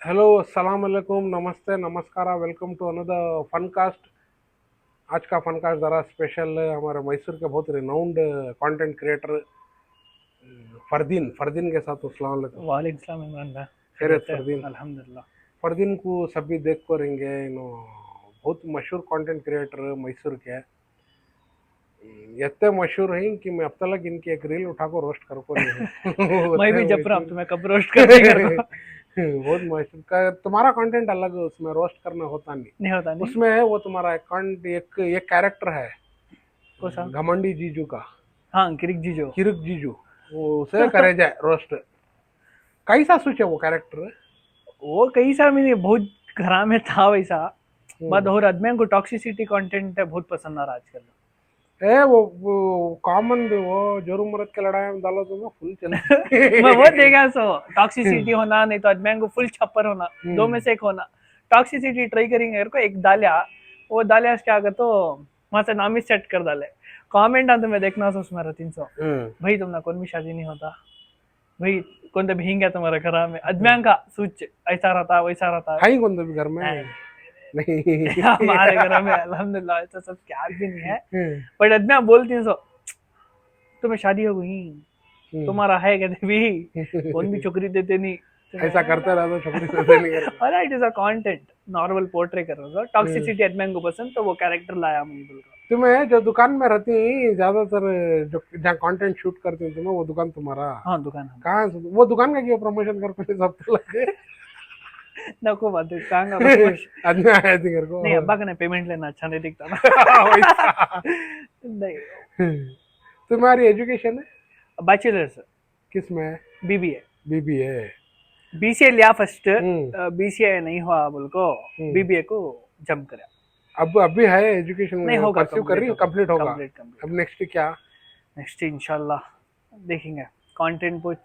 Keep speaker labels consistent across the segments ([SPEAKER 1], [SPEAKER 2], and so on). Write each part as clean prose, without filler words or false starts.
[SPEAKER 1] Hello, अस्सलाम वालेकुम, नमस्ते, नमस्कार, वेलकम टू अनदर फनकास्ट। आज का फनकास्ट ज़रा स्पेशल है। हमारे मैसूर के बहुत renowned content creator Fardeen Fardeen के साथ। अस्सलाम वालेकुम।
[SPEAKER 2] वालेकुम सलाम इमरान भाई।
[SPEAKER 1] खैरियत
[SPEAKER 2] खैरियत है।
[SPEAKER 1] फरदीन।
[SPEAKER 2] अल्हम्दुलिल्लाह।
[SPEAKER 1] फरदीन को सभी देख को रहेंगे इनो बहुत मशहूर कंटेंट क्रिएटर मैसूर के। इतने मशहूर हैं कि मैं अब तक इनकी एक रील उठा को रोस्ट कर को नहीं हूँ।
[SPEAKER 2] मैं
[SPEAKER 1] उतने
[SPEAKER 2] भी जब रहा हूँ
[SPEAKER 1] मशहूर।
[SPEAKER 2] तो मैं कब रोस्ट करते ही कर को
[SPEAKER 1] बहुत मशहूर का तुम्हारा कंटेंट अलग है, उसमें रोस्ट करना होता नहीं।
[SPEAKER 2] नहीं होता नहीं।
[SPEAKER 1] उसमें है वो तुम्हारा एक एक कैरेक्टर है,
[SPEAKER 2] कौन सा?
[SPEAKER 1] घमंडी जीजू का।
[SPEAKER 2] हाँ, किरिक जीजो।
[SPEAKER 1] किरुक जीजू, वो उसे करे जाए रोस्ट। कैसा सोचे वो कैरेक्टर।
[SPEAKER 2] वो कई साल मैंने बहुत घरा में था वैसा। बट
[SPEAKER 1] हम्म।
[SPEAKER 2] और आदमी को टॉक्सिसिटी कंटेंट है बहुत पसंद आ रहा आजकल।
[SPEAKER 1] है वो कॉमन भी वो जोरू मरद के लड़ाई में डालो तो फुल
[SPEAKER 2] मैं वो
[SPEAKER 1] चलती।
[SPEAKER 2] देखा सो टॉक्सिसिटी होना नहीं तो आदमी को फुल छप्पर होना। दो में
[SPEAKER 1] हम्म।
[SPEAKER 2] से एक होना। टॉक्सिसिटी ट्राई करेंगे को एक डालिया। वो डालिया क्या कर तो वहां से नाम ही सेट कर डाले। कमेंट आता मैं देखना सो उसमें 300।
[SPEAKER 1] हम्म।
[SPEAKER 2] भाई तुमने कौन भी शादी नहीं होता। भाई कौन तो भींग है तुम्हारे घर में अदम्यांग का सूच ऐसा रहता वैसा रहता
[SPEAKER 1] है ही कौन तो भी घर में
[SPEAKER 2] है।
[SPEAKER 1] नहीं।
[SPEAKER 2] हमारे घर में अल्हम्दुलिल्लाह ऐसा सब क्या भी नहीं है।
[SPEAKER 1] हम्म।
[SPEAKER 2] बट अदम्या बोलती है सो तुम्हें शादी हो गई
[SPEAKER 1] हम्म।
[SPEAKER 2] तुम्हारा है कहते भी कौन भी छोकरी देते नहीं
[SPEAKER 1] ऐसा
[SPEAKER 2] तुम्हें।
[SPEAKER 1] करते रहा तो छोकरी से नहीं करते।
[SPEAKER 2] और it is a content normal portray कर रहा था टॉक्सिसिटी अदम्यांग को पसंद तो वो कैरेक्टर लाया मैं बोल रहा।
[SPEAKER 1] तुम्हें जो दुकान में रहती है ज्यादातर, जो जहाँ कंटेंट शूट करती हूँ तुम्हें, वो दुकान तुम्हारा
[SPEAKER 2] हाँ दुकान हम
[SPEAKER 1] कहाँ से? वो दुकान का क्यों प्रमोशन कर पाते सब तो लगे।
[SPEAKER 2] नको बात है कहाँ का प्रमोशन।
[SPEAKER 1] आदमी आया थी घर को।
[SPEAKER 2] नहीं अब्बा का नहीं पेमेंट लेना अच्छा नहीं दिखता ना।
[SPEAKER 1] वैसा।
[SPEAKER 2] नहीं
[SPEAKER 1] तुम्हारी एजुकेशन है
[SPEAKER 2] बैचलर्स
[SPEAKER 1] किस में है?
[SPEAKER 2] BBA
[SPEAKER 1] BBA.
[SPEAKER 2] बीसीए लिया फर्स्ट।
[SPEAKER 1] हम्म।
[SPEAKER 2] बीसीए नहीं हुआ बोल को
[SPEAKER 1] हम्म।
[SPEAKER 2] बीबीए को जंप करा।
[SPEAKER 1] अब अभी है एजुकेशन
[SPEAKER 2] नहीं
[SPEAKER 1] में
[SPEAKER 2] होगा
[SPEAKER 1] परस्यू कर रही
[SPEAKER 2] कंप्लीट
[SPEAKER 1] हो,
[SPEAKER 2] होगा
[SPEAKER 1] कंप्लीट होगा?
[SPEAKER 2] कंप्लीट कंप्लीट
[SPEAKER 1] अब
[SPEAKER 2] होगा।
[SPEAKER 1] नेक्स्ट क्या?
[SPEAKER 2] नेक्स्ट इंशाल्लाह देखेंगे। कंटेंट कुछ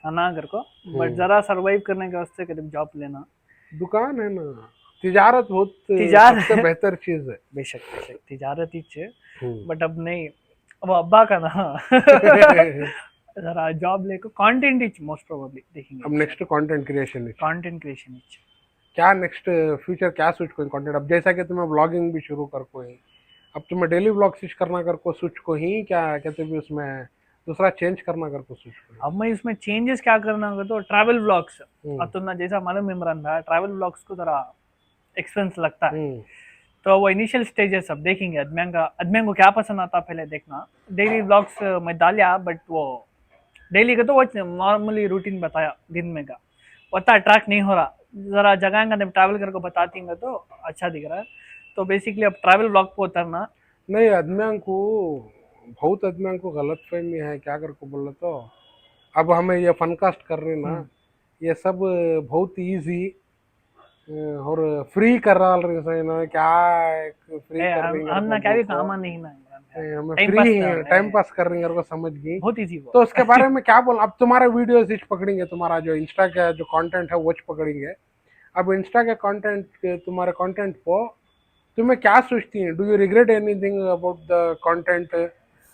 [SPEAKER 2] आना कर को। बट
[SPEAKER 1] हम्म।
[SPEAKER 2] जरा सरवाइव करने के वास्ते करीब जॉब लेना।
[SPEAKER 1] दुकान है ना, तिजारत बहुत
[SPEAKER 2] तिजार
[SPEAKER 1] सबसे बेहतर चीज है।
[SPEAKER 2] बेशक बेशक तिजारत ही छे।
[SPEAKER 1] हम्म।
[SPEAKER 2] बट अब नहीं अब अब्बा का ना। जरा जॉब लेको कंटेंट ही मोस्ट प्रोबेबली देखेंगे
[SPEAKER 1] अब नेक्स्ट
[SPEAKER 2] इंशाल्लाह।
[SPEAKER 1] कंटेंट क्रिएशन है।
[SPEAKER 2] कंटेंट क्रिएशन ही
[SPEAKER 1] क्या नेक्स्ट फ्यूचर क्या सोच को कंटेंट? अब जैसा कि तुम्हें ब्लॉगिंग भी शुरू कर को ही, अब तुम्हें डेली ब्लॉग स्विच करना कर को सोच को ही, क्या कहते भी उसमें दूसरा चेंज करना कर को सोच को ही?
[SPEAKER 2] अब मैं इसमें चेंजेस क्या करना होगा तो ट्रैवल व्लॉग्स।
[SPEAKER 1] हम्म।
[SPEAKER 2] अब तुमने जैसा मालूम इमरान भाई ट्रैवल व्लॉग्स को जरा एक्सपेंस लगता है।
[SPEAKER 1] हम्म।
[SPEAKER 2] तो वो इनिशियल स्टेजेस अब देखेंगे अदम्यांग को क्या पसंद आता पहले देखना। डेली व्लॉग्स मैं डालिया बट वो डेली का तो वो नॉर्मली रूटीन बताया दिन में का उतना ट्रैक नहीं हो रहा। जरा जगह का ट्रैवल करके बताती तो अच्छा दिख रहा है। तो बेसिकली अब ट्रैवल व्लॉग को उतरना।
[SPEAKER 1] नहीं, आदमियों को बहुत आदमियों को गलत फहमी है क्या कर को बोले तो। अब हमें ये फनकास्ट कर रहे ना,
[SPEAKER 2] हम्म।
[SPEAKER 1] ये सब बहुत इजी और फ्री कर रहा है ना, क्या फ्री कर रही है
[SPEAKER 2] हम
[SPEAKER 1] को
[SPEAKER 2] ना क्या
[SPEAKER 1] बोल
[SPEAKER 2] भी
[SPEAKER 1] को।
[SPEAKER 2] काम नहीं ना
[SPEAKER 1] हमें
[SPEAKER 2] टाइम
[SPEAKER 1] फ्री
[SPEAKER 2] पास
[SPEAKER 1] ही
[SPEAKER 2] कर रहे
[SPEAKER 1] टाइम
[SPEAKER 2] हैं।
[SPEAKER 1] पास कर रही है को समझ गई।
[SPEAKER 2] बहुत इजी वो।
[SPEAKER 1] तो उसके बारे में क्या बोल? अब तुम्हारे वीडियो इच पकड़ेंगे, तुम्हारा जो इंस्टा का जो कंटेंट है वो पकड़ेंगे। अब इंस्टा के कंटेंट, तुम्हारे कंटेंट को तुम्हें क्या सोचती है? Do you regret anything about the content?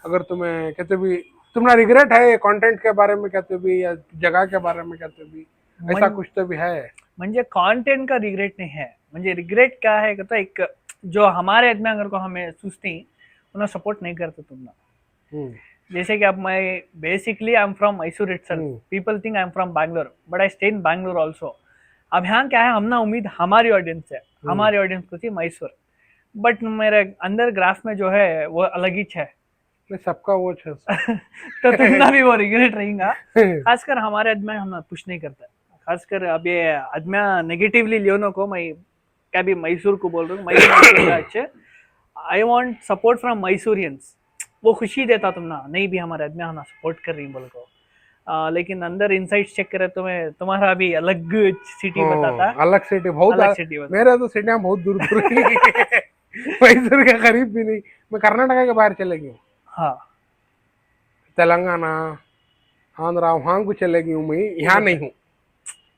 [SPEAKER 1] अगर तुम्हें कहते भी तुम्हारा रिग्रेट है कंटेंट के बारे में कहते भी, या जगह के बारे में कहते भी, ऐसा
[SPEAKER 2] मन
[SPEAKER 1] कुछ तो भी है?
[SPEAKER 2] म्हणजे कंटेंट का रिग्रेट नहीं है। म्हणजे रिग्रेट क्या है कहता एक जो हमारे आदमी अगर को हमें सुस्ती उन्हें सपोर्ट नहीं करते तुम ना।
[SPEAKER 1] हम्म।
[SPEAKER 2] जैसे कि अब मैं basically I am from Mysore itself.
[SPEAKER 1] Hmm.
[SPEAKER 2] People think I am from Bangalore but I stay in Bangalore also. अब यहाँ क्या है हम ना उम्मीद हमारी ऑडियंस है।
[SPEAKER 1] हम्म।
[SPEAKER 2] हमारी ऑडियंस को थी मैसूर। बट मेरे अंदर ग्राफ में जो है वो अलग ही है।
[SPEAKER 1] नहीं, सबका वो है।
[SPEAKER 2] तो तुमना भी वो रिग्रेट रहेगा। खासकर हमारे आदमी हम ना पुश नहीं करता। खासकर अब ये आदमी नेगेटिवली लियोनो को मैं क्या भी मैसूर को बोल रहा हूँ मैसूर अच्छे। I want support from Mysoreans. वो खुशी देता तुम ना नहीं भी हमारे आदमी हम सपोर्ट कर रही बोल को। लेकिन अंदर इनसाइट चेक करे तो मैं तुम्हारा भी अलग सिटी बताता।
[SPEAKER 1] हाँ, अलग सिटी बहुत
[SPEAKER 2] अलग सिटी बताता।
[SPEAKER 1] मेरे तो सिटियाँ बहुत दूर दूर की। मैसूर के करीब भी नहीं। मैं कर्नाटका के बाहर चले गई हूँ,
[SPEAKER 2] हाँ
[SPEAKER 1] तेलंगाना, आंध्रा, वहां को चले गई हूँ। मैं यहाँ नहीं हूँ,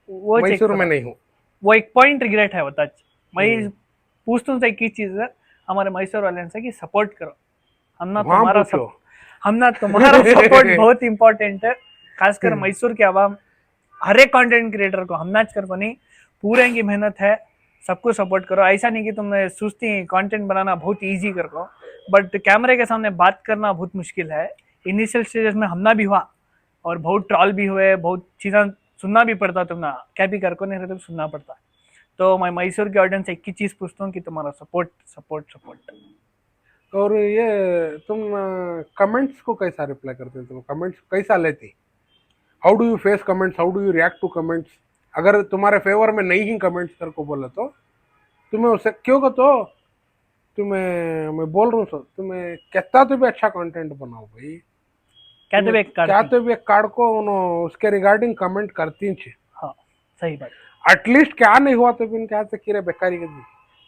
[SPEAKER 2] वो चेक
[SPEAKER 1] मैसूर में
[SPEAKER 2] करो।
[SPEAKER 1] नहीं हूँ।
[SPEAKER 2] वो एक पॉइंट रिग्रेट है बता। मैं
[SPEAKER 1] हम्म।
[SPEAKER 2] पूछता हूँ एक ही चीज है हमारे मैसूर वाले से कि सपोर्ट करो। हम ना
[SPEAKER 1] वहां
[SPEAKER 2] तुम्हारा
[SPEAKER 1] पूछो।
[SPEAKER 2] हम ना तुम्हारा सपोर्ट बहुत इंपॉर्टेंट है। खासकर मैसूर के आवाम हर एक कंटेंट क्रिएटर को हम नाच कर बनी पूरे की मेहनत है, सबको सपोर्ट करो। ऐसा नहीं कि तुम सोचती कंटेंट बनाना बहुत इजी कर को, बट कैमरे के सामने बात करना बहुत मुश्किल है। इनिशियल स्टेजेस में हमना भी हुआ और बहुत ट्रॉल भी हुए, बहुत चीज़ें सुनना भी पड़ता, तुमना क्या भी कर को नहीं रहते तो सुनना पड़ता। तो मैं मैसूर के ऑडियंस से एक ही चीज़ पूछता हूँ कि तुम्हारा सपोर्ट सपोर्ट सपोर्ट।
[SPEAKER 1] और ये तुम कमेंट्स को कैसा रिप्लाई करते हो, तुम कमेंट्स कैसा लेती, how do you face comments, how do you react to comments? अगर तुम्हारे फेवर में नहीं ही कमेंट्स कर को बोले तो तुम्हें उससे क्यों को तो तुम्हें मैं बोल रहा हूँ सर, तुम्हें कहता तो भी अच्छा कंटेंट बनाओ भाई,
[SPEAKER 2] कहते भी एक
[SPEAKER 1] क्या
[SPEAKER 2] काटती।
[SPEAKER 1] तो भी एक कार्ड को उसके रिगार्डिंग कमेंट करती छे,
[SPEAKER 2] हाँ सही बात।
[SPEAKER 1] एटलीस्ट क्या नहीं हुआ तो भी क्या से किरे बेकारी के दी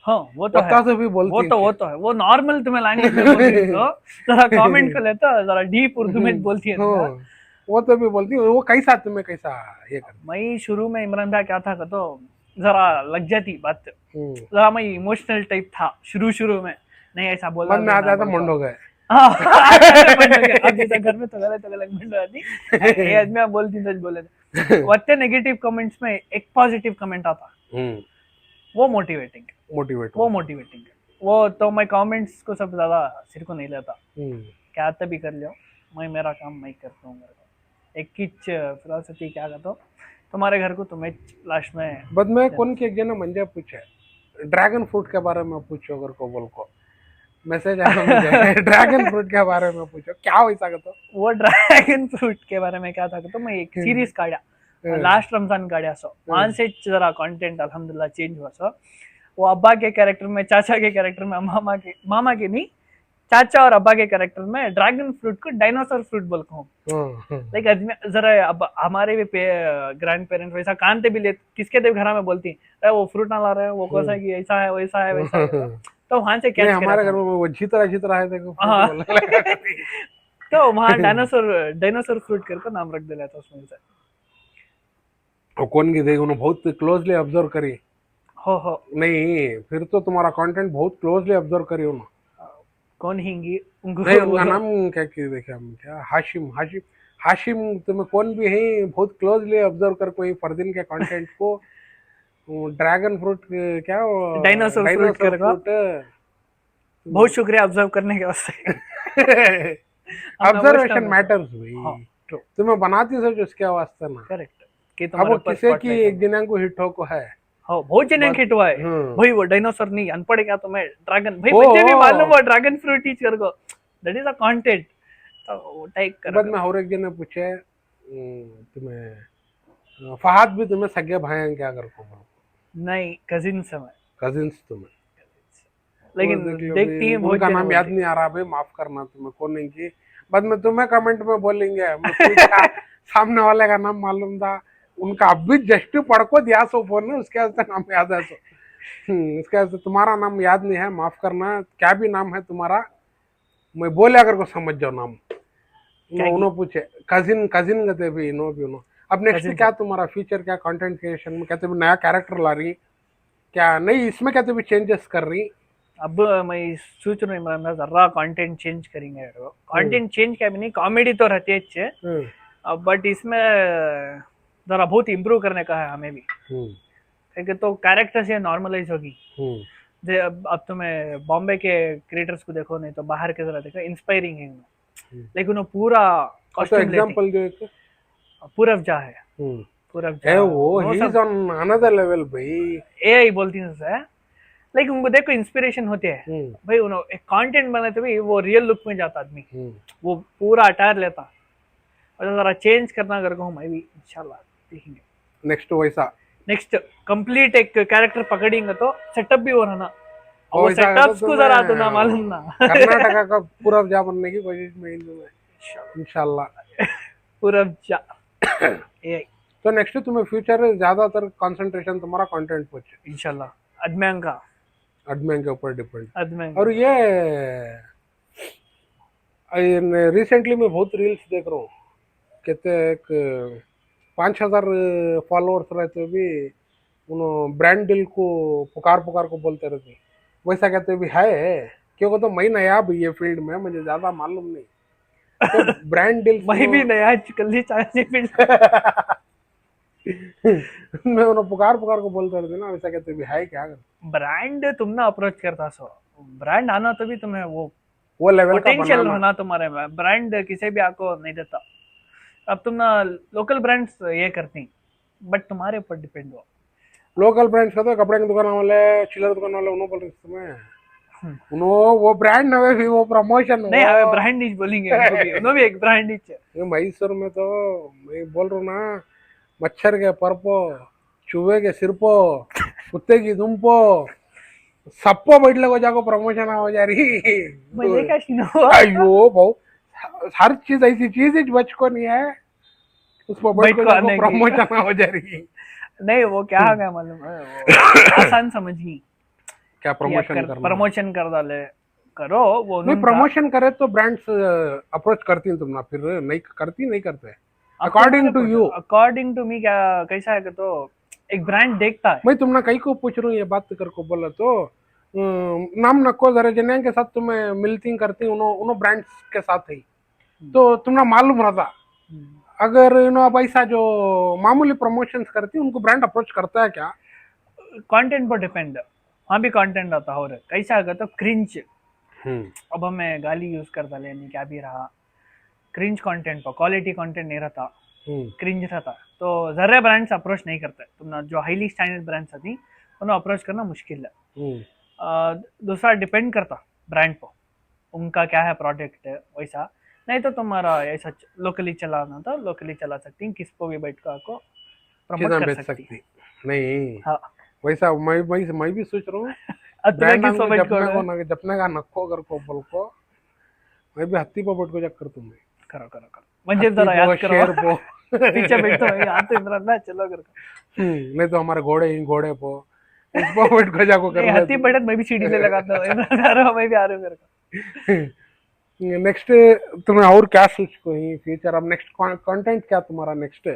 [SPEAKER 2] हाँ वो तो है,
[SPEAKER 1] बता तो भी बोलती
[SPEAKER 2] वो तो है, वो नॉर्मल तुम्हें लैंग्वेज में बोलती है तो जरा कमेंट को लेता जरा डीप उर्दू में बोलती है ना।
[SPEAKER 1] हाँ, वो तो भी बोलती है, वो कैसा तुम्हें कैसा ये कर।
[SPEAKER 2] मैं शुरू में इमरान भाई क्या था तो जरा लग जाती बात,
[SPEAKER 1] हम्म,
[SPEAKER 2] जरा मैं इमोशनल टाइप था शुरू शुरू में, नहीं ऐसा बोला
[SPEAKER 1] मन में आ जाता मंड हो गए।
[SPEAKER 2] हाँ अब जैसा घर में तो गलत अलग मंड आती, ये आदमी आप बोलती सच बोले थे वत्ते नेगेटिव कमेंट्स में एक पॉजिटिव कमेंट आता, वो मोटिवेटिंग है,
[SPEAKER 1] मोटिवेट
[SPEAKER 2] वो मोटिवेटिंग है। वो तो मैं कमेंट्स को सब ज्यादा सिर को नहीं लेता, क्या आता भी कर लियो, मैं मेरा काम मैं करता हूँ। मेरे को एक किच फिलोसफी क्या कहता हूँ, तुम्हारे घर को तुम्हें लास्ट में।
[SPEAKER 1] बद में कौन के जन मंजे पूछे ड्रैगन फ्रूट के बारे में पूछो, अगर को बोल को मैसेज आया मुझे ड्रैगन फ्रूट के बारे में पूछो क्या वैसा का तो।
[SPEAKER 2] वो ड्रैगन फ्रूट के बारे में क्या था तो मैं एक सीरीज काढ़ा, लास्ट रमजान काढ़ा सो वहां से जरा कंटेंट अल्हम्दुलिल्लाह चेंज हुआ सो। वो अब्बा के कैरेक्टर में, चाचा के कैरेक्टर में, मामा के नहीं, चाचा और अब्बा के कैरेक्टर में ड्रैगन फ्रूट को डायनासोर फ्रूट बोल को लाइक जरा अब हमारे भी ग्रैंड पेरेंट्स वैसा कानते भी ले किसके देव घर में बोलती अरे वो फ्रूट ना ला रहे हैं, वो कैसा कि ऐसा है वैसा है वैसा है, तो वहां से कैच
[SPEAKER 1] नहीं हमारे घर में वो झितरा है देखो
[SPEAKER 2] हाँ
[SPEAKER 1] बोलने
[SPEAKER 2] तो वहां डायनासोर डायनासोर फ्रूट करके नाम रख दिया था उसमें से।
[SPEAKER 1] वो कौन की देखो उन्होंने बहुत क्लोजली ऑब्जर्व करी।
[SPEAKER 2] हो
[SPEAKER 1] नहीं फिर तो तुम्हारा कंटेंट बहुत क्लोजली ऑब्जर्व करी उन्होंने।
[SPEAKER 2] कौन हिंगी उनको
[SPEAKER 1] नहीं उनका नाम क्या की देखा हम, क्या हाशिम, हाशिम हाशिम तुम्हें कौन भी है बहुत क्लोजली ऑब्जर्व कर कोई फरदीन के कंटेंट को, ड्रैगन फ्रूट क्या
[SPEAKER 2] डायनासोर फ्रूट
[SPEAKER 1] डायनासोर
[SPEAKER 2] करके
[SPEAKER 1] फ्रूट
[SPEAKER 2] बहुत शुक्रिया ऑब्जर्व करने के वास्ते।
[SPEAKER 1] ऑब्जर्वेशन मैटर्स भाई।
[SPEAKER 2] हाँ ट्रू
[SPEAKER 1] तुम्हें बनाती सोच उसके वास्ते ना,
[SPEAKER 2] करेक्ट कि
[SPEAKER 1] अब
[SPEAKER 2] तुम्हारे
[SPEAKER 1] वो
[SPEAKER 2] ऊपर
[SPEAKER 1] किसे की
[SPEAKER 2] स्पॉटलाइट
[SPEAKER 1] एक दिन को हिट हो को है।
[SPEAKER 2] हाँ बहुत जने हिट हुआ है
[SPEAKER 1] हम्म।
[SPEAKER 2] भाई, वो डायनासोर नहीं अनपढ़ क्या तुम्हें ड्रैगन भाई
[SPEAKER 1] ओ,
[SPEAKER 2] बच्चे भी मालूम हुआ ड्रैगन फ्रूट टीचर को, दैट इज अ कंटेंट तो टाइप कर
[SPEAKER 1] बाद में और एक जन ने पूछे तुम्हें फहद भी तुम्हें सगे भाई हैं क्या कर को बोलो?
[SPEAKER 2] नहीं कजिन समय,
[SPEAKER 1] कजिन्स तुम्हें,
[SPEAKER 2] लेकिन
[SPEAKER 1] वो देख लो
[SPEAKER 2] देखती
[SPEAKER 1] भाई,
[SPEAKER 2] है बहुत
[SPEAKER 1] उनका
[SPEAKER 2] जने
[SPEAKER 1] नाम याद
[SPEAKER 2] बोलती
[SPEAKER 1] नहीं आ रहा भाई, माफ करना तुम्हें कौन नहीं की। बाद में तुम्हें कमेंट में बोलेंगे मैं पूछा, सामने वाले का नाम मालूम था उनका, अब भी जस्ट पढ़ को दिया सो फोन उसके वास्ते नाम याद है सो। उसके वास्ते तुम्हारा नाम याद नहीं है, माफ करना, क्या भी नाम है तुम्हारा मैं बोले अगर को समझ जाओ नाम। उन्होंने पूछे कजिन कजिन कहते भी नो भी नो। अब नेक्स्ट
[SPEAKER 2] कजिन
[SPEAKER 1] क्या तुम्हारा फ्यूचर, क्या कंटेंट क्रिएशन में कहते भी नया कैरेक्टर ला रही क्या नहीं, इसमें कहते भी चेंजेस कर रही?
[SPEAKER 2] अब मैं सोच रहा हूँ इमरान भाई जरा कंटेंट चेंज करेंगे, कंटेंट चेंज क्या भी नहीं, कॉमेडी तो रहती है अच्छे, बट इसमें जरा बहुत इम्प्रूव करने का है हमें भी, क्योंकि तो कैरेक्टर से नॉर्मलाइज होगी। अब तुम्हें बॉम्बे के क्रिएटर्स को देखो नहीं तो बाहर के जरा देखो, इंस्पायरिंग है उन्हें, लेकिन वो पूरा कॉस्ट्यूम
[SPEAKER 1] एग्जांपल जो एक
[SPEAKER 2] पूरब जा है, पूरब जा
[SPEAKER 1] है वो he is on another level भाई,
[SPEAKER 2] एआई बोलती है लाइक उनको देखो इंस्पिरेशन होते हैं भाई, उन्होंने एक कंटेंट बनाते हुए वो रियल लुक में जाता आदमी, वो पूरा अटायर लेता, और जरा चेंज करना करके हम मैं भी इंशाल्लाह देखेंगे
[SPEAKER 1] नेक्स्ट वैसा,
[SPEAKER 2] नेक्स्ट कंप्लीट एक कैरेक्टर पकड़ेंगे तो सेटअप भी हो रहा ना, और वो
[SPEAKER 1] वैसा अगर
[SPEAKER 2] सेटअप्स
[SPEAKER 1] तो
[SPEAKER 2] को
[SPEAKER 1] मैं
[SPEAKER 2] जरा तो ना मालूम ना
[SPEAKER 1] कर्नाटका का पूरा जा बनने की कोशिश में इंशाल्लाह
[SPEAKER 2] पूरब जा एआई।
[SPEAKER 1] तो नेक्स्ट तुम्हें फ्यूचर ज्यादातर कंसंट्रेशन तुम्हारा कंटेंट पे
[SPEAKER 2] इंशाल्लाह अदम्यांग का,
[SPEAKER 1] एडमिन के ऊपर डिपेंड।
[SPEAKER 2] अदम्यांग
[SPEAKER 1] और ये रिसेंटली मैं बहुत रील्स देख रहा हूँ, कहते हैं एक 5,000 फॉलोअर्स रहते भी उन्होंने ब्रांड डील को पुकार पुकार को बोलते रहते, वैसा कहते भी है क्योंकि तो मैं नया भी ये फील्ड में मुझे ज्यादा मालूम नहीं, तो ब्रांड डील
[SPEAKER 2] मैं भी नया कल ही चाय से
[SPEAKER 1] मैं उन्हें पुकार पुकार को बोलते रहते ना, वैसा कहते भी है क्या,
[SPEAKER 2] ब्रांड तुम ना अप्रोच करता सो, ब्रांड आना तो भी तुम्हें
[SPEAKER 1] वो लेवल का
[SPEAKER 2] पोटेंशियल
[SPEAKER 1] बनाना।
[SPEAKER 2] रहना तुम्हारे में, ब्रांड किसी भी आपको नहीं देता। अब तुम ना लोकल ब्रांड्स ये करती, बट तुम्हारे ऊपर डिपेंड हो।
[SPEAKER 1] लोकल ब्रांड्स का तो कपड़े की दुकान वाले, चिल्लर दुकान वाले, उन्होंने बोल रहे तुम्हें,
[SPEAKER 2] हम्म।
[SPEAKER 1] उन्होंने वो ब्रांड नवे भी वो प्रमोशन
[SPEAKER 2] नहीं
[SPEAKER 1] वो।
[SPEAKER 2] हमें ब्रांड नहीं बोलेंगे, उनको भी एक ब्रांड ही है।
[SPEAKER 1] ये मैसूर में तो मैं बोल रहा हूँ ना, मच्छर के पर पो, चूहे के सिर पो, कुत्ते की दुम पो, सबको बैठले को जाको प्रमोशन हो जा रही।
[SPEAKER 2] मजे का सीन हुआ।
[SPEAKER 1] अयो भाऊ, हर चीज ऐसी चीज ही बच को नहीं है, उसको बैठ
[SPEAKER 2] बैठ
[SPEAKER 1] को
[SPEAKER 2] को
[SPEAKER 1] जाको
[SPEAKER 2] आने की।
[SPEAKER 1] प्रमोशन हो जा रही।
[SPEAKER 2] नहीं वो क्या है क्या मालूम है, वो आसान समझनी
[SPEAKER 1] क्या
[SPEAKER 2] कि आप
[SPEAKER 1] प्रमोशन करना?
[SPEAKER 2] प्रमोशन कर डाले, करो वो
[SPEAKER 1] नहीं,
[SPEAKER 2] उनका।
[SPEAKER 1] प्रमोशन करे तो ब्रांड्स अप्रोच करती हैं तुम ना, फिर नहीं करती, नहीं करते
[SPEAKER 2] अब तुम्हारे
[SPEAKER 1] according to you.
[SPEAKER 2] According to me क्या कैसा है कि तो एक ब्रांड देखता है।
[SPEAKER 1] मैं तुमने कहीं को पूछ रहा हूँ ये बात कर को बोला तो नाम नको जरा जन के साथ तुम्हें मिलती करती उन्होंने ब्रांड्स के साथ ही, तो तुमने मालूम रहता अगर इन्हों अब ऐसा जो मामूली प्रमोशंस करती उनको ब्रांड अप्रोच करता है क्या?
[SPEAKER 2] कंटेंट पर डिपेंड, हाँ भी कंटेंट आता है, और कैसा है तो क्रिंज,
[SPEAKER 1] हम्म।
[SPEAKER 2] अब हमें गाली यूज करता लेने क्या भी रहा, क्रिंज कंटेंट पर क्वालिटी कंटेंट नहीं रहता,
[SPEAKER 1] हम्म।
[SPEAKER 2] क्रिंज रहता, तो जर्रे ब्रांड्स अप्रोच नहीं करते। तुम जो हाईली स्टैंडर्ड ब्रांड्स आती उन्हें अप्रोच करना मुश्किल है।
[SPEAKER 1] हम्म।
[SPEAKER 2] दूसरा डिपेंड करता ब्रांड पर, उनका क्या है प्रोडक्ट है वैसा। नहीं तो तुम्हारा ऐसा लोकली चलाना था, लोकली चला सकती हैं, किस को भी बैठ कर आपको प्रमोट
[SPEAKER 1] चीजें
[SPEAKER 2] कर
[SPEAKER 1] बेच
[SPEAKER 2] सकती।
[SPEAKER 1] सकती नहीं,
[SPEAKER 2] हाँ।
[SPEAKER 1] वैसा मैं भी सोच रहा हूँ
[SPEAKER 2] अब तुम्हें
[SPEAKER 1] ब्रांड
[SPEAKER 2] किस को
[SPEAKER 1] हमको
[SPEAKER 2] बैठ
[SPEAKER 1] जपने को
[SPEAKER 2] कर,
[SPEAKER 1] ना जपने का नको कर को बोल को, मैं भी हत्ती पर बैठ को चक्कर तुम्हें,
[SPEAKER 2] करो करो करो म्हणजे
[SPEAKER 1] हत्ती
[SPEAKER 2] जरा
[SPEAKER 1] पो
[SPEAKER 2] याद करो।
[SPEAKER 1] शेर पो।
[SPEAKER 2] पीछे बैठो यहाँ तो इधर ना चलो कर।
[SPEAKER 1] नहीं तो हमारे घोड़े ही घोड़े पो, उस पर बैठ को जाको कर
[SPEAKER 2] नहीं
[SPEAKER 1] ले
[SPEAKER 2] हत्ती बैठत मैं भी सीढ़ी ले लगाता हूँ, इधर आ रहा हूँ मैं भी आ रहा हूँ कर।
[SPEAKER 1] तू। नेक्स्ट तुम्हें और क्या सोच को ही फ्यूचर, अब नेक्स्ट कंटेंट क्या तुम्हारा नेक्स्ट?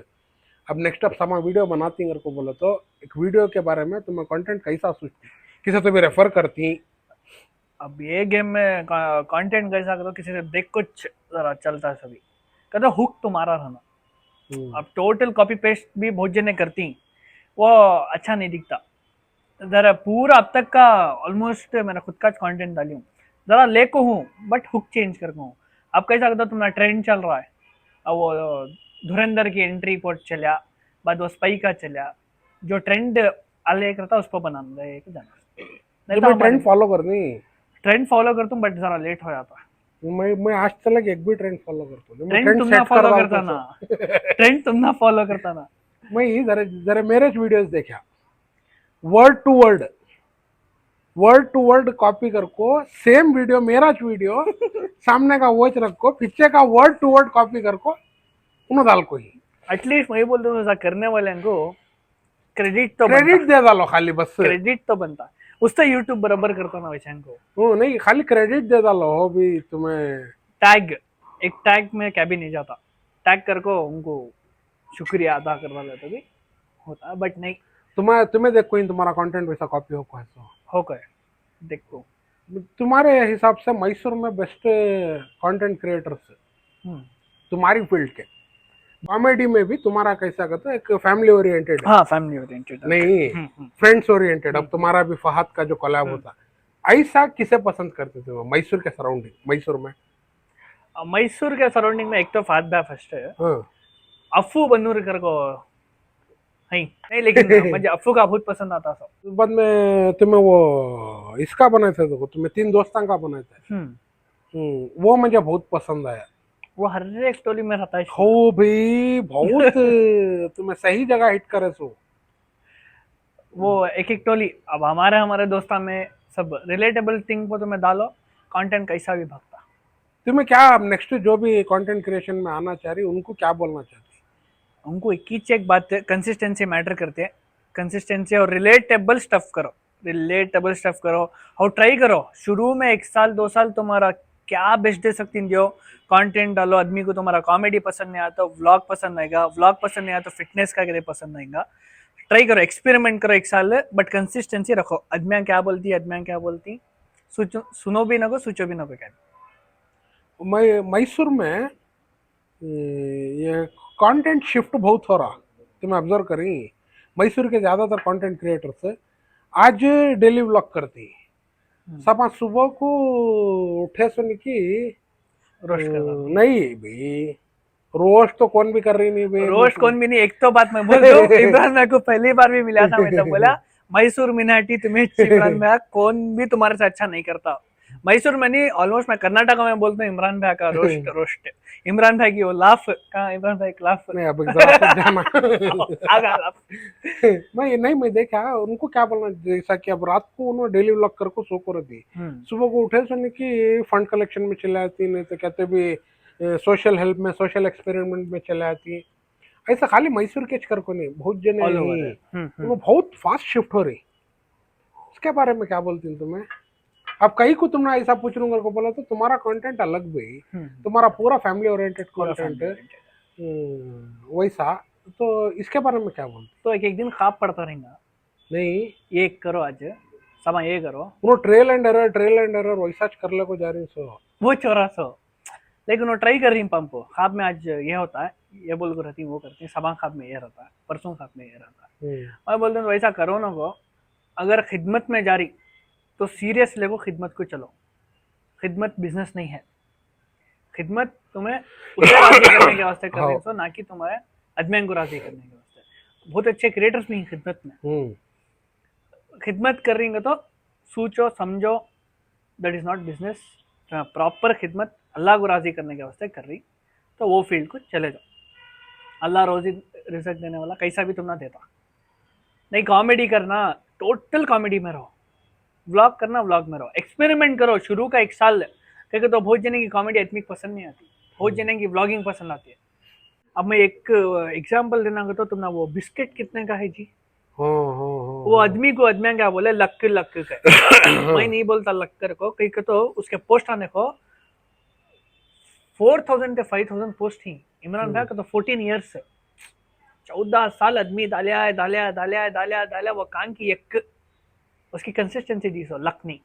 [SPEAKER 1] अब नेक्स्ट अब समा वीडियो बनाती मेरे को बोलो तो एक वीडियो के बारे में तुम्हें कंटेंट कैसा सोचती, किसे तुम्हें रेफर करती?
[SPEAKER 2] अब ये गेम में कंटेंट कैसा करो, किसी से देख कुछ जरा चलता है सभी, कहते हुक तुम्हारा रहना। अब टोटल कॉपी पेस्ट भी बहुत जने करती, वो अच्छा नहीं दिखता। जरा पूरा अब तक का ऑलमोस्ट मैंने खुद का कंटेंट डाली हूँ, जरा ले को हूँ बट हुक चेंज करके हूँ। अब कैसा कहता तुम्हारा ट्रेंड चल रहा है, अब वो धुरंधर की एंट्री पोर्ट चलिया, बाद वो स्पाई का चलिया, जो ट्रेंड आले करता उस पर बनाना एक जाना। नहीं तो
[SPEAKER 1] तुम्हें
[SPEAKER 2] हमारे
[SPEAKER 1] ट्रेंड फॉलो करनी?
[SPEAKER 2] ट्रेंड फॉलो करता हूँ बट जरा लेट हो जाता है।
[SPEAKER 1] मैं आज तक एक भी ट्रेंड फॉलो करता हूँ, मैं
[SPEAKER 2] ट्रेंड
[SPEAKER 1] ट्रेंड
[SPEAKER 2] तुम ना
[SPEAKER 1] सेट कर
[SPEAKER 2] फॉलो करता
[SPEAKER 1] डालता
[SPEAKER 2] ना,
[SPEAKER 1] हूँ।
[SPEAKER 2] ट्रेंड तुम ना फॉलो करता ना।
[SPEAKER 1] मैं ही जरा जरा मेरे वीडियोस देखा, word to word, word to word copy करको सेम वीडियो मेरा वीडियो सामने का वॉच रखो, पीछे का वर्ड टू वर्ड कॉपी करको उन्हें डाल को ही
[SPEAKER 2] एटलीस्ट मैं बोलता हूँ ऐसा करने वाले को क्रेडिट तो बनता,
[SPEAKER 1] क्रेडिट दे डालो खाली बस।
[SPEAKER 2] क्रेडिट तो बनता, उससे यूट्यूब बराबर करता ना वैसे को।
[SPEAKER 1] वो नहीं, खाली क्रेडिट दे डालो हो भी तुम्हें।
[SPEAKER 2] टैग, एक टैग में क्या भी नहीं जाता, टैग कर को उनको शुक्रिया अदा करवा लेता भी होता, बट नहीं
[SPEAKER 1] तुम्हें तुम्हें देखो इन तुम्हारा कंटेंट वैसा कॉपी हो को ऐसा।
[SPEAKER 2] हो गए। देखो
[SPEAKER 1] तुम्हारे हिसाब से मैसूर में बेस्ट कंटेंट क्रिएटर्स तुम्हारी फील्ड के, कॉमेडी में भी तुम्हारा कैसा कहते हैं, एक फैमिली ओरिएंटेड है,
[SPEAKER 2] हाँ फैमिली ओरिएंटेड।
[SPEAKER 1] नहीं फ्रेंड्स ओरिएंटेड। अब तुम्हारा भी फहद का जो कोलैब होता, ऐसा किसे पसंद करते थे वो मैसूर के सराउंडिंग मैसूर में?
[SPEAKER 2] मैसूर के सराउंडिंग में एक तो फात बा फर्स्ट है,
[SPEAKER 1] हाँ।
[SPEAKER 2] अफू बन्नूर कर को नहीं नहीं, लेकिन मुझे अफू का बहुत पसंद आता था।
[SPEAKER 1] बाद में तुम्हें वो इसका बनाए थे, तो तुम्हें तीन दोस्तां का बनाए थे, वो मुझे बहुत पसंद आया।
[SPEAKER 2] वो हर एक स्टोरी में रहता है।
[SPEAKER 1] हो भी बहुत तुम्हें सही जगह हिट करे सो।
[SPEAKER 2] वो एक एक टोली, अब हमारे हमारे दोस्ता में सब रिलेटेबल थिंग को तुम्हें डालो, कंटेंट कैसा भी भागता।
[SPEAKER 1] तुम्हें क्या नेक्स्ट जो भी कंटेंट क्रिएशन में आना चाह रही उनको क्या बोलना चाहती?
[SPEAKER 2] उनको एक ही चेक बात है, कंसिस्टेंसी मैटर करते हैं, कंसिस्टेंसी और रिलेटेबल स्टफ करो, रिलेटेबल स्टफ करो और ट्राई करो। शुरू में 1 साल 2 साल तुम्हारा क्या बेस्ट दे सकती हो, कंटेंट डालो, आदमी को तुम्हारा कॉमेडी पसंद नहीं आता व्लॉग पसंद आएगा, व्लॉग पसंद नहीं आता फिटनेस का क्या पसंद आएगा। ट्राई करो, एक्सपेरिमेंट करो 1 साल, बट कंसिस्टेंसी रखो। आदमियाँ क्या बोलती है, आदमियाँ क्या बोलती, सुनो भी ना को सोचो भी ना को क्या।
[SPEAKER 1] मैं मैसूर में ये कंटेंट शिफ्ट बहुत हो रहा, तुम्हें ऑब्जर्व करी मैसूर के ज्यादातर कंटेंट क्रिएटर्स आज डेली व्लॉग करती सब सुबह को उठे सुन की
[SPEAKER 2] रोस्ट कर रहा
[SPEAKER 1] नहीं भाई रोस्ट तो कौन भी कर रही नहीं भाई
[SPEAKER 2] रोस्ट कौन भी नहीं। एक तो बात मैं बोल दूं, इमरान भाई को पहली बार भी मिला था, मैं तो बोला मैसूर मिनाटी तुम्हें इमरान भाई कौन भी तुम्हारे से अच्छा नहीं करता। मैसूर में नहीं, ऑलमोस्ट मैं कर्नाटका में बोलता हूँ इमरान भाई का रोस्ट रोस्ट। इमरान भाई की वो लाफ कहाँ, इमरान भाई की लाफ
[SPEAKER 1] नहीं अब जरा तो जाना
[SPEAKER 2] आगा लाफ।
[SPEAKER 1] मैं देखा उनको क्या बोलना, जैसा कि अब रात को उन्होंने डेली व्लॉग कर को सो कर दी, सुबह को उठे सुनने की फंड कलेक्शन में चले आती, नहीं तो कहते भी सोशल हेल्प में सोशल एक्सपेरिमेंट में चले आती। ऐसा खाली मैसूर के कर को नहीं, बहुत जने
[SPEAKER 2] All over
[SPEAKER 1] वो बहुत फास्ट शिफ्ट हो रही। इसके बारे में क्या बोलती हूँ तुम्हें? अब कहीं को तुमने ऐसा पूछ लूंगा को बोला तो तुम्हारा कंटेंट अलग भी, तुम्हारा पूरा फैमिली ओरिएंटेड कंटेंट वैसा, तो इसके बारे में क्या बोलते?
[SPEAKER 2] तो एक एक दिन खाप पड़ता रहेगा,
[SPEAKER 1] नहीं
[SPEAKER 2] ये करो आज समा ये करो,
[SPEAKER 1] वो ट्रेल एंड एरर वैसा कर ले को जा रही सो
[SPEAKER 2] वो 400। लेकिन वो ट्राई कर रही पंप को, खाब में आज ये होता है, ये बोल कर रहती वो करती, सभा खाब में ये रहता है, परसों खाब में ये रहता है। मैं बोलते हैं वैसा करो ना को, अगर खिदमत में जा रही तो सीरियस लेगो, खिदमत को चलो। खिदमत बिजनेस नहीं है, खिदमत तुम्हें उसे राजी करने के वास्ते कर रही हो, ना कि तुम्हारे अदमियन को राजी करने के वास्ते। बहुत अच्छे क्रिएटर्स नहीं खिदमत में, खिदमत कर रही तो सोचो समझो, that is not business. Proper खिदमत अल्लाह को राजी करने के वास्ते कर रही तो वो फील्ड को चले जाओ। अल्लाह रोजी रिजल्ट देने वाला कैसा भी तुम ना देता। नहीं कॉमेडी करना, टोटल कॉमेडी में रहो, व्लॉग करना व्लॉग में रहो, एक्सपेरिमेंट करो शुरू का 1 साल, क्योंकि तो बहुत जने की कॉमेडी इतनी पसंद नहीं आती, बहुत जने की व्लॉगिंग पसंद आती है। अब मैं एक एग्जांपल देना तो तुमने वो बिस्किट कितने का है जी, वो आदमी को आदमी क्या बोले लक लक का मैं नहीं बोलता लक्कर को, कहीं तो उसके पोस्ट आने को 4000 से 5000 पोस्ट थी। इमरान भाई का तो 14 ईयर्स से 14 साल आदमी डालिया डालिया डालिया डालिया डालिया, वो कान की एक उसकी कंसिस्टेंसी दी सो लक नहीं।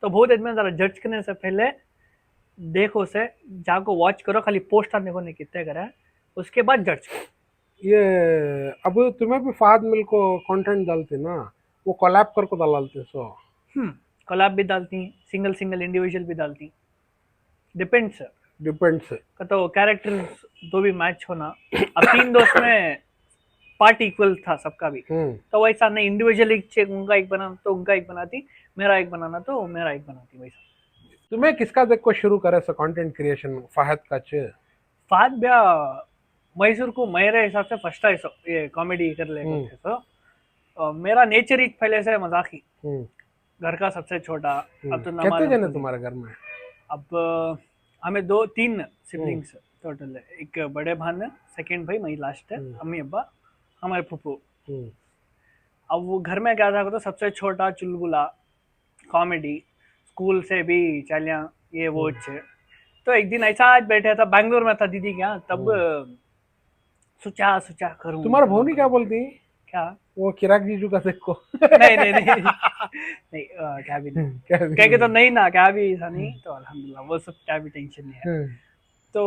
[SPEAKER 2] तो बहुत आदमी जरा जज करने से पहले देखो से जाको वॉच करो, खाली पोस्ट आने को नहीं कितने करे, उसके बाद जज करो।
[SPEAKER 1] ये अब तुम्हें भी फाद मिल को कंटेंट डालते ना, वो कोलैब कर को डालते सो
[SPEAKER 2] कोलैब भी डालती, सिंगल सिंगल इंडिविजुअल भी डालती, डिपेंड्स तो कैरेक्टर दो भी मैच होना। अब 3 दोस्त में पार्ट इक्वल था सबका भी, तो वैसा नहीं इंडिविजुअली उनका एक बनाना तो उनका एक बनाती, मेरा एक बनाना तो मेरा एक बनाती। वैसा
[SPEAKER 1] तुम्हें किसका देख को शुरू करे सो कंटेंट क्रिएशन? फाहद का
[SPEAKER 2] फाद ब्या मैसूर को मेरे हिसाब से फर्स्ट है ये कॉमेडी कर ले तो मेरा नेचर ही पहले से मजाकी, घर का सबसे छोटा। अब तो
[SPEAKER 1] कितने जने तुम्हारे घर में?
[SPEAKER 2] अब हमें 2-3 सिबलिंग्स टोटल है, एक बड़े भान है, सेकंड भाई मैं लास्ट है, अम्मी अब्बा हमारे फूफू। अब वो घर में क्या था तो सबसे छोटा चुलबुला, कॉमेडी, स्कूल से भी चलिया ये वो अच्छे। तो एक दिन ऐसा आज बैठा था, बैंगलोर में था दीदी क्या, तब सोचा सोचा करूं।
[SPEAKER 1] तुम्हारा भौनी क्या बोलती?
[SPEAKER 2] क्या
[SPEAKER 1] वो किराक जीजू का देखो
[SPEAKER 2] नहीं नहीं नहीं नहीं क्या भी नहीं कह के तो नहीं ना, क्या भी ऐसा नहीं, तो अल्हम्दुलिल्लाह वो सब क्या भी टेंशन नहीं है। तो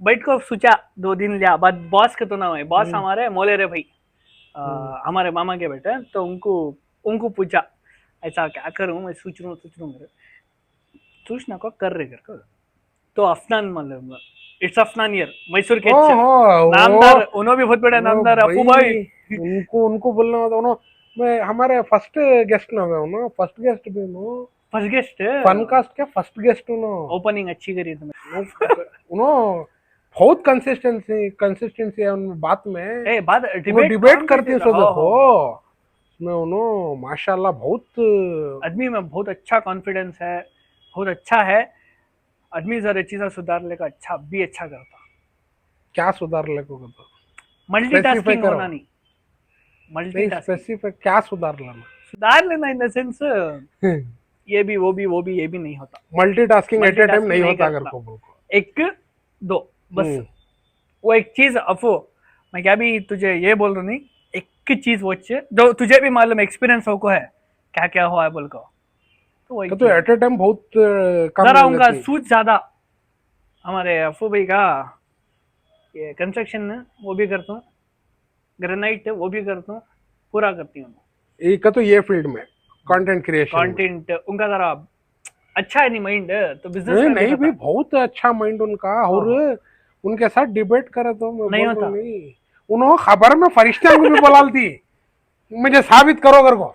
[SPEAKER 2] बैठ को सोचा 2 दिन लिया बाद, बॉस के तो ना है, बॉस हमारे मोले रे भाई हमारे मामा के बेटे, तो उनको पूछा ऐसा क्या करूं मैं, सोच रहा हूँ सोचना को कर रहे कर। तो अफनान मतलब इट्स अफनान ईयर मैसूर के नामदार, उन्होंने भी बहुत बड़े नामदार अपू भाई,
[SPEAKER 1] उनको बोलना होता मैं हमारे फर्स्ट गेस्ट ना मैं फर्स्ट गेस्ट भी नो,
[SPEAKER 2] फर्स्ट गेस्ट
[SPEAKER 1] फनकास्ट के फर्स्ट गेस्ट नो,
[SPEAKER 2] ओपनिंग अच्छी करी तुमने
[SPEAKER 1] उन्होंने बहुत कंसिस्टेंसी है उन बात में,
[SPEAKER 2] बात
[SPEAKER 1] डिबेट करती है। सो देखो मैं उन्होंने माशाल्लाह बहुत
[SPEAKER 2] आदमी में बहुत अच्छा कॉन्फिडेंस है, बहुत अच्छा है आदमी, जरा चीजें सुधार लेगा, अच्छा भी अच्छा करता।
[SPEAKER 1] क्या सुधार लेगा तो
[SPEAKER 2] मल्टीटास्किंग होना नहीं,
[SPEAKER 1] स्पेसिफिक क्या सुधार
[SPEAKER 2] लेना इन द सेंस ये भी वो भी ये भी नहीं होता,
[SPEAKER 1] मल्टीटास्किंग एट ए टाइम नहीं होता। अगर को बोल
[SPEAKER 2] 1-2 बस वो एक चीज अफो, मैं क्या भी तुझे ये बोल रहा नहीं, एक चीज वो जो तुझे भी मालूम एक्सपीरियंस हो को है क्या क्या हुआ है बोल को, तो
[SPEAKER 1] एट ए टाइम बहुत कम
[SPEAKER 2] जरा उनका सूच ज्यादा। हमारे अफू भाई का ये कंस्ट्रक्शन वो भी करता हूँ, ग्रेनाइट वो भी करता हूँ, पूरा करती हूँ।
[SPEAKER 1] एक तो ये फील्ड में कंटेंट क्रिएशन में
[SPEAKER 2] कंटेंट उनका जरा अच्छा है नहीं माइंड, तो बिजनेस
[SPEAKER 1] नहीं
[SPEAKER 2] में भी
[SPEAKER 1] नहीं भी
[SPEAKER 2] रहता।
[SPEAKER 1] बहुत अच्छा माइंड उनका। और
[SPEAKER 2] हाँ,
[SPEAKER 1] उनके साथ डिबेट करे तो मैं
[SPEAKER 2] नहीं
[SPEAKER 1] बोल रहा
[SPEAKER 2] होता।
[SPEAKER 1] हूँ नहीं, उन्होंने खबर में फरिश्ते को भी बुला दी, मुझे साबित करो घर को।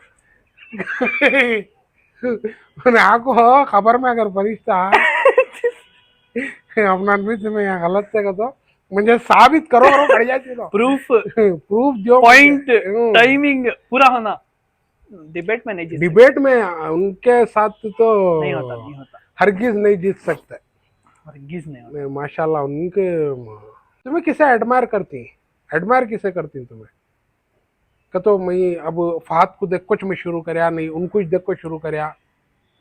[SPEAKER 1] मैंने आपको खबर में अगर फरिश्ता अपना भी तुम्हें यहाँ गलत है तो मुझे साबित करो करो खड़ी जाती तो
[SPEAKER 2] प्रूफ,
[SPEAKER 1] प्रूफ दो मुझे।
[SPEAKER 2] पॉइंट, टाइमिंग पूरा होना, डिबेट में नहीं जीत सकते।
[SPEAKER 1] डिबेट में उनके साथ तो
[SPEAKER 2] नहीं होता, नहीं होता,
[SPEAKER 1] हरगिज नहीं जीत सकते।
[SPEAKER 2] और गिज नहीं होता।
[SPEAKER 1] नहीं, माशाल्लाह उनके। तुम्हें किसे एडमायर करती, एडमायर किसे करती तुम्हें? का तो मैं अब फहद को देख कुछ मैं शुरू करया नहीं, उनको देख को शुरू करया।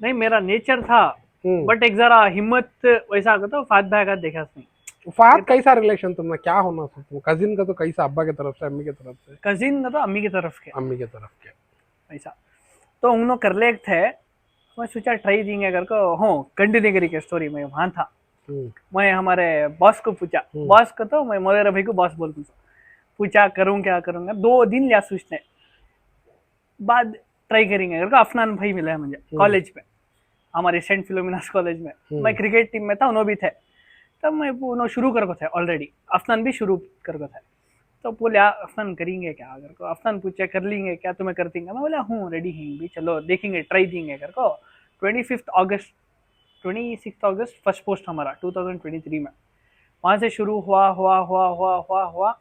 [SPEAKER 2] नहीं, मेरा नेचर था,
[SPEAKER 1] हम्म।
[SPEAKER 2] बट एक जरा हिम्मत वैसा आगा तो फात भाई का देखा नहीं। ये
[SPEAKER 1] फहद
[SPEAKER 2] तो
[SPEAKER 1] कैसा रिलेशन तुमने, क्या होना था तुम कजिन का? तो कैसा, अब्बा की तरफ से, अम्मी की तरफ से?
[SPEAKER 2] कजिन ना तो अम्मी की तरफ के
[SPEAKER 1] अम्मी की तरफ के।
[SPEAKER 2] ऐसा, तो उन्होंने कर ले थे। मैं सोचा ट्राई देंगे अगर को, हो कंटिन्यू करी के स्टोरी में वहां था।
[SPEAKER 1] हम्म।
[SPEAKER 2] मैं हमारे बॉस को पूछा, बॉस को तो मैं मोदेरा भाई को बॉस बोलती हूँ, पूछा करूँ क्या करूँगा, 2 दिन लिया सोचने बाद ट्राई करेंगे अगर को। अफनान भाई मिला है मुझे कॉलेज में, हमारे सेंट फिलोमिनास कॉलेज में। मैं क्रिकेट टीम में था, उन्होंने भी थे, तब मैं उन्होंने शुरू कर को थे ऑलरेडी, अफनान भी शुरू कर को थे। तो बोले अफनान करेंगे क्या अगर को, अफनान पूछे कर लेंगे क्या तुम्हें कर देंगे, मैं बोला हूँ रेडी हैं भी, चलो देखेंगे ट्राई देंगे अगर को। 25 अगस्त 26 अगस्त फर्स्ट पोस्ट हमारा 2023 में, वहां से शुरू हुआ हुआ हुआ हुआ हुआ हुआ।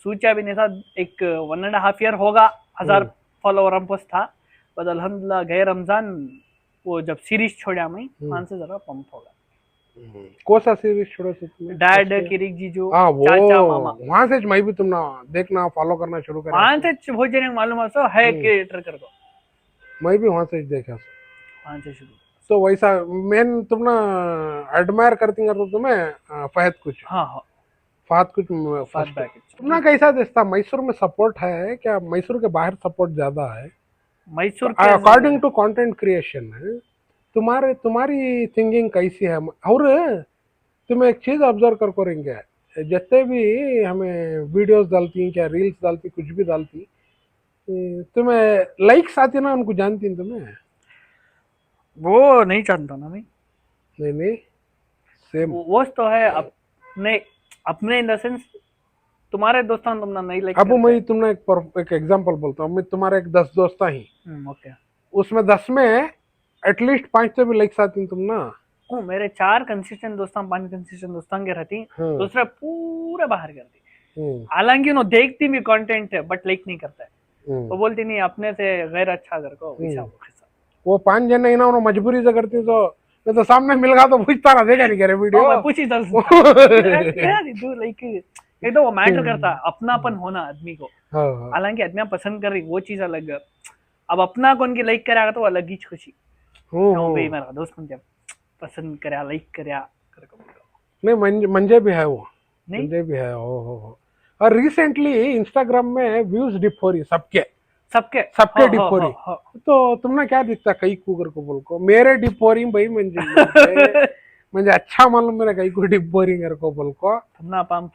[SPEAKER 2] सोचा भी नहीं था एक 1.5 ईयर होगा 1000 फॉलोवर हम पोस्ट था। बस अल्हम्दुलिल्लाह गए रमजान, वो जब सीरीज छोड़ा मैं, वहां से जरा पंप होगा।
[SPEAKER 1] कौन सा सीरीज छोड़ो से तुम्हें?
[SPEAKER 2] डैड किरिक जीजू,
[SPEAKER 1] हाँ वो,
[SPEAKER 2] चाचा मामा,
[SPEAKER 1] वहां से मैं भी तुम ना देखना फॉलो करना शुरू करा।
[SPEAKER 2] वहां से बहुत जने मालूम है सो है क्रिएटर कर दो,
[SPEAKER 1] मैं भी वहां से देखा।
[SPEAKER 2] वहां से शुरू।
[SPEAKER 1] तो वैसा मेन तुम ना एडमायर करती तो तुम्हें फहद कुछ,
[SPEAKER 2] हाँ हाँ,
[SPEAKER 1] फहद कुछ
[SPEAKER 2] फात
[SPEAKER 1] फर्स्ट।
[SPEAKER 2] बैक।
[SPEAKER 1] तुमने कैसा देखता मैसूर में सपोर्ट है क्या? मैसूर के बाहर सपोर्ट ज्यादा है
[SPEAKER 2] मैसूर के
[SPEAKER 1] अकॉर्डिंग टू कंटेंट क्रिएशन है? तुम्हारे तुम्हारी थिंकिंग कैसी है? और तुम एक चीज ऑब्जर्व कर करेंगे, जितने भी हमें वीडियोस डालती हैं क्या, रील्स डालती, कुछ भी डालती, तुम्हें लाइक्स आती ना, उनको जानती हैं तुम्हें?
[SPEAKER 2] वो नहीं जानता ना मैं,
[SPEAKER 1] नहीं नहीं, सेम।
[SPEAKER 2] वो तो है अपने, अपने इन द सेंस तुम्हारे दोस्तों तुम ना नहीं लाइक
[SPEAKER 1] अब
[SPEAKER 2] करते।
[SPEAKER 1] मैं तुमने एक एग्जांपल बोलता हूँ, मैं तुम्हारे एक 10 दोस्त ही,
[SPEAKER 2] ओके।
[SPEAKER 1] उसमें 10 में एटलीस्ट 5 तो भी लाइक्स आती हैं तुम ना।
[SPEAKER 2] मेरे 4 कंसिस्टेंट दोस्तां, 5 कंसिस्टेंट दोस्तां के रहती,
[SPEAKER 1] हाँ।
[SPEAKER 2] दूसरे पूरे बाहर करती।
[SPEAKER 1] हम्म।
[SPEAKER 2] हालांकि उन्होंने देखती भी कंटेंट है बट लाइक नहीं करता है। वो
[SPEAKER 1] हम्म।
[SPEAKER 2] बोलती नहीं अपने से गैर अच्छा कर को वैसा वैसा।
[SPEAKER 1] वो 5 जने ना उन्होंने मजबूरी से करती तो, नहीं तो सामने मिल गया तो पूछता ना, देखा नहीं करे वीडियो।
[SPEAKER 2] मैं पूछी था तू लाइक, एक तो वो मैटर करता है अपनापन होना आदमी को।
[SPEAKER 1] हाँ हाँ।
[SPEAKER 2] हालांकि आदमी पसंद कर रही वो चीज अलग है, अब अपना कौन की लाइक करेगा तो अलग ही खुशी। भाई मेरा दोस्त मुझे पसंद करे लाइक करे
[SPEAKER 1] नहीं मंजे भी है वो,
[SPEAKER 2] नहीं
[SPEAKER 1] मंजे भी है। हो। और रिसेंटली इंस्टाग्राम में व्यूज डिप हो रही सबके,
[SPEAKER 2] सबके
[SPEAKER 1] सबके डिप हो रही। तो तुमने क्या दिखता कई कुकर को बोल को मेरे डिप हो रही भाई, मुझे अच्छा मालूम मेरा कई को डिप हो रही मेरे को बोल को।
[SPEAKER 2] अपना पंप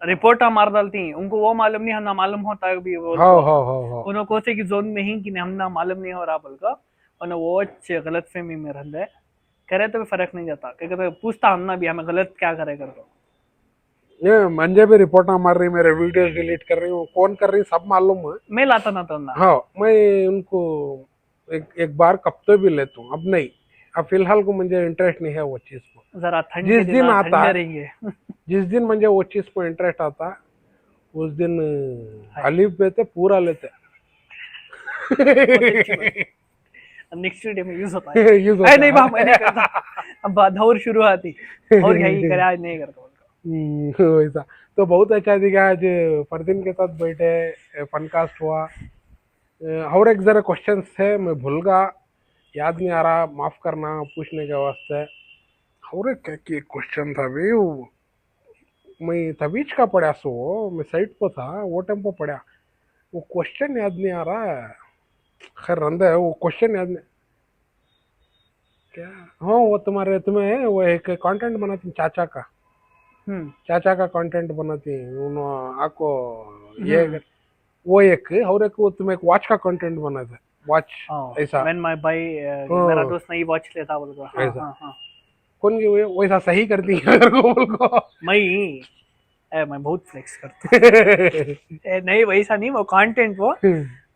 [SPEAKER 2] रिपोर्ट मार डालती, उनको वो मालूम नहीं, हम ना मालूम होता है भी बोल
[SPEAKER 1] हाँ
[SPEAKER 2] को।
[SPEAKER 1] हाँ हाँ हाँ।
[SPEAKER 2] उन्होंने कोसे की जोन में ही कि हम ना मालूम नहीं हो रहा बोल को, उन्हें वो गलत फहमी में रहते करे तो भी फर्क नहीं जाता, क्योंकि तो पूछता हम ना भी हमें गलत क्या करे कर दो।
[SPEAKER 1] ये मंजे भी रिपोर्ट मार रही, मेरे वीडियोस डिलीट कर रही हूँ, कौन कर रही सब मालूम है।
[SPEAKER 2] मैं लाता ना तो ना।
[SPEAKER 1] हाँ मैं उनको एक बार कपते भी लेता हूँ, अब नहीं, अब फिलहाल को मुझे इंटरेस्ट नहीं है वो चीज को।
[SPEAKER 2] जरा ठंड
[SPEAKER 1] जिस
[SPEAKER 2] के
[SPEAKER 1] दिन
[SPEAKER 2] दिन
[SPEAKER 1] आता
[SPEAKER 2] ठंडे
[SPEAKER 1] है,
[SPEAKER 2] रहेंगे।
[SPEAKER 1] जिस दिन मुझे वो चीज को इंटरेस्ट आता है, उस दिन अलीफ लेते पूरा लेते।
[SPEAKER 2] नेक्स्ट डे में यूज होता है।
[SPEAKER 1] यूज
[SPEAKER 2] अरे नहीं बा
[SPEAKER 1] होता
[SPEAKER 2] मैं नहीं करता, अब धौर शुरू आती और क्या ही करे, आज नहीं करता उनका।
[SPEAKER 1] वैसा। तो बहुत अच्छा दिखा आज, फरदीन के साथ बैठे फनकास्ट हुआ। और एक जरा क्वेश्चन थे मैं भूल गया, याद नहीं आ रहा, माफ करना पूछने के वास्ते। और एक क्या क्वेश्चन था भी वो, मैं तबीज का पढ़ा सो, मैं साइट पर था वो टाइम पर पढ़ा, वो क्वेश्चन याद नहीं आ रहा है। खैर रंदा है, वो क्वेश्चन याद नहीं क्या। हाँ वो तुम्हारे, तुम्हें वो एक कंटेंट बनाती चाचा का, चाचा का कंटेंट बनाती हैं उन्होंने आपको ये वो एक और एक वो तुम एक वॉच का कंटेंट बनाते वॉच ऐसा
[SPEAKER 2] व्हेन माय भाई मेरा
[SPEAKER 1] हाँ,
[SPEAKER 2] दोस्त नहीं वॉच लेता बोल को हाँ
[SPEAKER 1] ऐसा
[SPEAKER 2] हाँ हाँ
[SPEAKER 1] कौन की वो वैसा सही करती है अगर को बोल को
[SPEAKER 2] मैं बहुत फ्लेक्स करता हूँ नहीं वैसा नहीं वो कंटेंट वो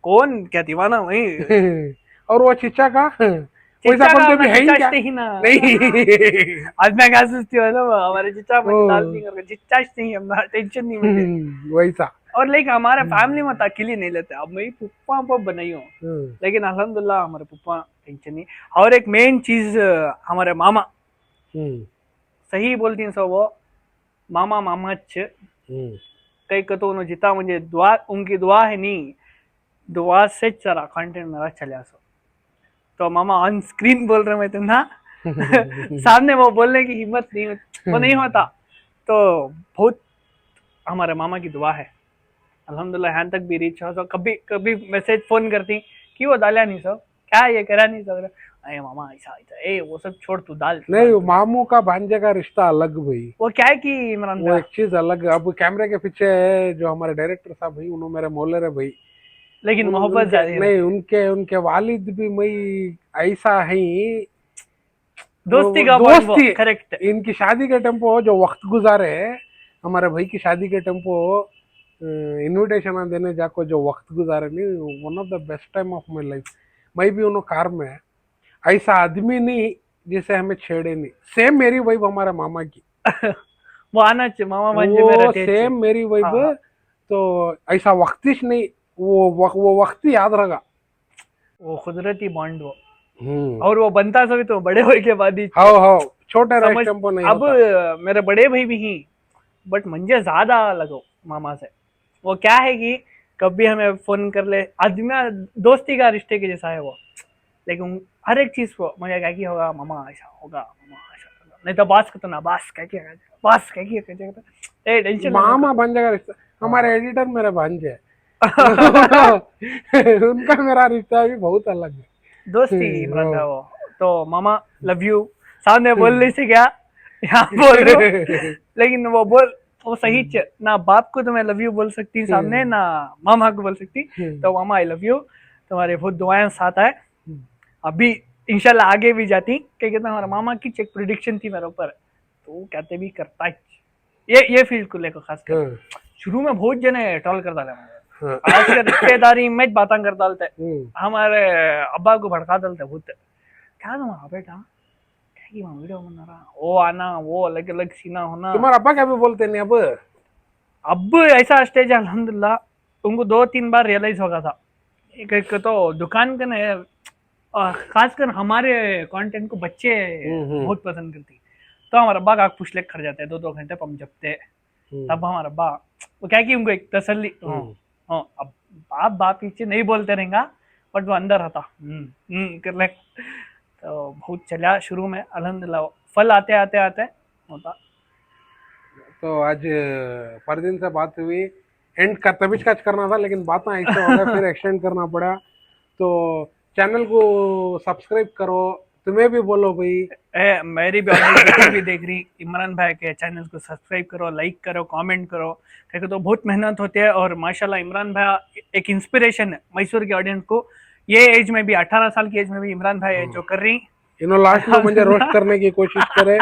[SPEAKER 2] कौन क्या दीवाना वही
[SPEAKER 1] और वो चिच्चा का वैसा
[SPEAKER 2] चिच्चा
[SPEAKER 1] कौन
[SPEAKER 2] का
[SPEAKER 1] तो
[SPEAKER 2] अपना
[SPEAKER 1] भी है ही
[SPEAKER 2] चिच्चा
[SPEAKER 1] क्या
[SPEAKER 2] ही ना
[SPEAKER 1] नहीं
[SPEAKER 2] आज मैं क्या सोचती हूँ ना हमारे चिच्चा
[SPEAKER 1] ओ
[SPEAKER 2] मुझे दाल नहीं करके चिच्चा नहीं हम टेंशन नहीं मुझे
[SPEAKER 1] वैसा
[SPEAKER 2] और लाइक हमारे फैमिली में अकेले नहीं लेते अब मेरी पुप्पा पर बनाई हूँ लेकिन अल्हम्दुलिल्लाह हमारे पुप्पा टेंशन नहीं और एक मेन चीज हमारे मामा सही बोलती हैं सब वो मामा मामा कई कतो उन्होंने जिता मुझे दुआ उनकी दुआ है नहीं दुआ से चला कंटेंट मेरा चला सो तो मामा ऑन स्क्रीन बोल रहे मैं तुम ना सामने वो बोलने की हिम्मत नहीं वो नहीं होता तो बहुत हमारे मामा की दुआ है अल्हम्दुलिल्लाह यहाँ तक भी रीच हो तो कभी कभी मैसेज फोन करती कि वो डाला नहीं सो क्या ये करा नहीं सो अरे मामा ऐसा ऐसा ए वो सब छोड़ तू डाल
[SPEAKER 1] नहीं मामू का भांजे का रिश्ता अलग भाई
[SPEAKER 2] वो क्या है कि इमरान
[SPEAKER 1] वो एक चीज अलग है। अब कैमरे के पीछे जो हमारे डायरेक्टर साहब भाई उन्होंने मेरे मोहल्ले रे भाई
[SPEAKER 2] लेकिन मोहब्बत
[SPEAKER 1] उनके
[SPEAKER 2] ज्यादा
[SPEAKER 1] नहीं
[SPEAKER 2] है
[SPEAKER 1] उनके उनके वालिद भी मई ऐसा है
[SPEAKER 2] दोस्ती का बॉन्ड वो
[SPEAKER 1] दोस्ती
[SPEAKER 2] करेक्ट
[SPEAKER 1] इनकी शादी के टेम्पो जो वक्त गुजारे हमारे भाई की शादी के टेम्पो इनविटेशन देने जाको जो वक्त गुजारे नहीं one of the best time of my life मैं भी उन्होंने कार में ऐसा आदमी नहीं जिसे हमें छेड़े नहीं सेम मेरी वाइफ हमारे मामा की
[SPEAKER 2] वो आना चाहिए मामा भांजे में
[SPEAKER 1] वो
[SPEAKER 2] रहते हैं
[SPEAKER 1] सेम मेरी वाइफ
[SPEAKER 2] हाँ, हाँ।
[SPEAKER 1] तो ऐसा वक्तिश नहीं वो वक्त ही याद रहेगा
[SPEAKER 2] वो कुदरती बॉन्ड वो
[SPEAKER 1] हम्म
[SPEAKER 2] और वो बनता सभी तो बड़े होए के बाद ही
[SPEAKER 1] हाँ हाँ छोटे
[SPEAKER 2] समझ
[SPEAKER 1] रेस्ट टेम्पो नहीं
[SPEAKER 2] अब
[SPEAKER 1] होता
[SPEAKER 2] मेरे बड़े भाई भी ही बट मुझे ज्यादा लगो मामा से वो क्या है कि कभी हमें फोन कर ले आदमी दोस्ती का रिश्ते के जैसा है वो लेकिन हर एक चीज को मुझे क्या किया होगा मामा ऐसा होगा मामा ऐसा होगा नहीं तो बास को तो ना बास क्या किया बास क्या किया ए टेंशन
[SPEAKER 1] मामा भांजे का रिश्ता हमारे एडिटर मेरे भांजे हैं। उनका मेरा रिश्ता भी बहुत अलग है
[SPEAKER 2] दोस्ती इमरान था
[SPEAKER 1] वो
[SPEAKER 2] वो तो मामा लव यू सामने बोलने से क्या यहाँ बोल रहे हो लेकिन वो सही ना बाप को तो मैं लव यू बोल सकती सामने ना मामा को बोल सकती तो मामा आई लव यू तुम्हारे बहुत दुआएं साथ है अभी इंशाल्लाह आगे भी जाती क्या कहता हमारा मामा की चेक प्रिडिक्शन थी मेरे ऊपर तो वो कहते भी करता है ये फील्ड को लेकर खास कर शुरू में बहुत जने ट्रोल कर डाले खासकर रिश्तेदारी में बातें कर डालते हमारे अब्बा को भड़का डालते बहुत क्या तुम्हारा बेटा क्या की वीडियो बना रहा वो आना वो अलग अलग सीना होना
[SPEAKER 1] तुम्हारा अब्बा क्या भी बोलते नहीं
[SPEAKER 2] अब ऐसा स्टेज है अल्हम्दुलिल्लाह उनको 2-3 बार रियलाइज होगा था एक तो दुकान का ना खासकर हमारे कंटेंट को बच्चे बहुत पसंद करती तो हमारा अब्बा का पुछ लेक खड़ जाते हैं 2-2 घंटे पम जपते तब हमारा अब्बा वो क्या कि उनको एक तसल्ली हाँ अब बाप पीछे नहीं बोलते रहेगा बट वो अंदर रहता कर ले तो बहुत चला शुरू में अल्हम्दुलिल्लाह फल आते आते आते होता
[SPEAKER 1] तो आज पर दिन से बात हुई एंड का तभी काज करना था लेकिन बातें ऐसे हो गया फिर एक्सटेंड करना पड़ा तो चैनल को सब्सक्राइब करो तुम्हें भी बोलो भाई
[SPEAKER 2] मेरी भी ऑडियंस भी देख रही इमरान भाई के चैनल को सब्सक्राइब करो लाइक करो कमेंट करो क्योंकि तो बहुत मेहनत होती है और माशाल्लाह इमरान भाई एक इंस्पिरेशन है मैसूर की ऑडियंस को ये एज में भी 18 साल की एज में भी इमरान भाई जो कर रही
[SPEAKER 1] इन्होंने लास्ट में मुझे रोस्ट करने की कोशिश करे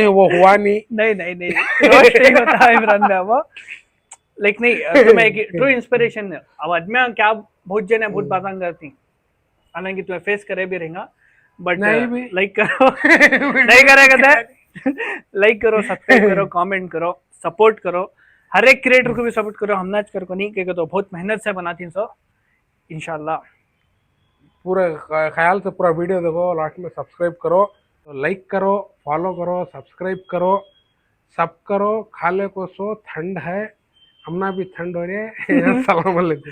[SPEAKER 1] वो हुआ नहीं
[SPEAKER 2] नहीं रोस्ट नहीं होता इमरान भाई वो लेकिन नहीं तुम्हें एक ट्रू इंस्पिरेशन है अब आदमी क्या बहुत जने बहुत बातें करती हालांकि तुम्हें फेस करे भी रहेगा बट लाइक करो नहीं करेगा लाइक करो सब्सक्राइब करो कमेंट करो सपोर्ट करो हर एक क्रिएटर को भी सपोर्ट करो हम नाच कर को नहीं क्योंकि तो बहुत मेहनत से बनाती सो इंशाल्लाह
[SPEAKER 1] पूरे ख्याल से पूरा वीडियो देखो लास्ट में सब्सक्राइब करो तो लाइक करो फॉलो करो सब्सक्राइब करो सब करो खाले को सो ठंड है हमना भी ठंड हो रही है अस्सलाम वालेकुम